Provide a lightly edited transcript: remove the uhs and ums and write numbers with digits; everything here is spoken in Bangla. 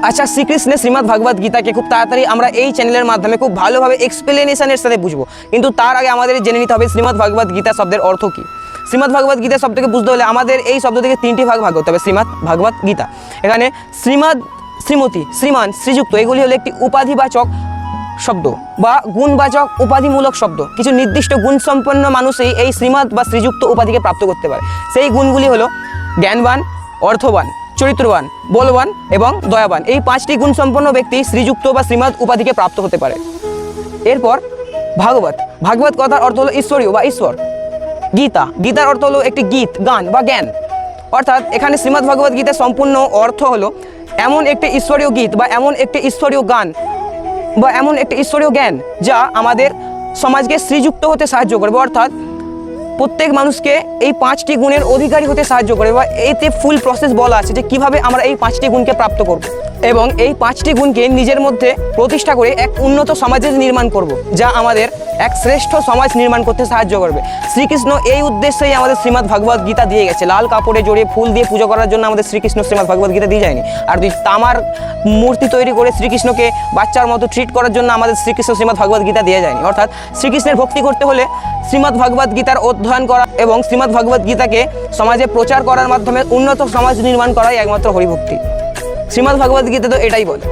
আচ্ছা, শ্রীকৃষ্ণের শ্রীমদ্ ভগবদ গীতাকে খুব তাড়াতাড়ি আমরা এই চ্যানেলের মাধ্যমে খুব ভালোভাবে এক্সপ্লেনেশনের সাথে বুঝবো, কিন্তু তার আগে আমাদের জেনে নিতে হবে শ্রীমদ্ ভগবদ গীতা শব্দের অর্থ কী। শ্রীমদ্ ভগবদ গীতা শব্দকে বুঝতে হলে আমাদের এই শব্দ থেকে তিনটি ভাগ হতে হবে। শ্রীমদ্ ভগবদ গীতা, এখানে শ্রীমদ্, শ্রীমতী, শ্রীমান, শ্রীযুক্ত এগুলি হলো একটি উপাধিবাচক শব্দ বা গুণবাচক উপাধিমূলক শব্দ। কিছু নির্দিষ্ট গুণসম্পন্ন মানুষই এই শ্রীমদ্ বা শ্রীযুক্ত উপাধিকে প্রাপ্ত করতে পারে। সেই গুণগুলি হলো জ্ঞানবান, অর্থবান, চরিত্রবান, বলবান এবং দয়াবান। এই পাঁচটি গুণসম্পন্ন ব্যক্তি শ্রীযুক্ত বা শ্রীমদ্ উপাধিকে প্রাপ্ত হতে পারে। এরপর ভাগবত, ভাগবত কথার অর্থ হলো ঈশ্বরীয় বা ঈশ্বর। গীতা, গীতার অর্থ হলো একটি গীত, গান বা জ্ঞান। অর্থাৎ এখানে শ্রীমদ্ ভগবদ গীতার সম্পূর্ণ অর্থ হলো এমন একটি ঈশ্বরীয় গীত বা এমন একটি ঈশ্বরীয় গান বা এমন একটি ঈশ্বরীয় জ্ঞান যা আমাদের সমাজকে শ্রীযুক্ত হতে সাহায্য করবে। অর্থাৎ প্রত্যেক মানুষকে এই পাঁচটি গুণের অধিকারী হতে সাহায্য করবে বা এতে ফুল প্রসেস বলা আছে যে কীভাবে আমরা এই পাঁচটি গুণকে প্রাপ্ত করব এবং এই পাঁচটি গুণকে নিজের মধ্যে প্রতিষ্ঠা করে এক উন্নত সমাজের নির্মাণ করব, যা আমাদের এক শ্রেষ্ঠ সমাজ নির্মাণ করতে সাহায্য করবে। শ্রীকৃষ্ণ এই উদ্দেশ্যেই আমাদের শ্রীমদ্ ভগবদ গীতা দিয়ে গেছে। লাল কাপড়ে জড়িয়ে ফুল দিয়ে পুজো করার জন্য আমাদের শ্রীকৃষ্ণ শ্রীমদ্ ভগবদ গীতা দিয়ে যায়নি। আর তুই তামার মূর্তি তৈরি করে শ্রীকৃষ্ণকে বাচ্চার মতো ট্রিট করার জন্য আমাদের শ্রীকৃষ্ণ শ্রীমদ্ ভগবদ গীতা দিয়ে যায়নি। অর্থাৎ শ্রীকৃষ্ণের ভক্তি করতে হলে শ্রীমদ্ ভগবদ গীতার অধ্যয়ন করা এবং শ্রীমদ্ ভগবদ গীতাকে সমাজে প্রচার করার মাধ্যমে উন্নত সমাজ নির্মাণ করাই একমাত্র হরিভক্তি। শ্রীমদ্ ভগবদ গীতা তো এটাই বলে।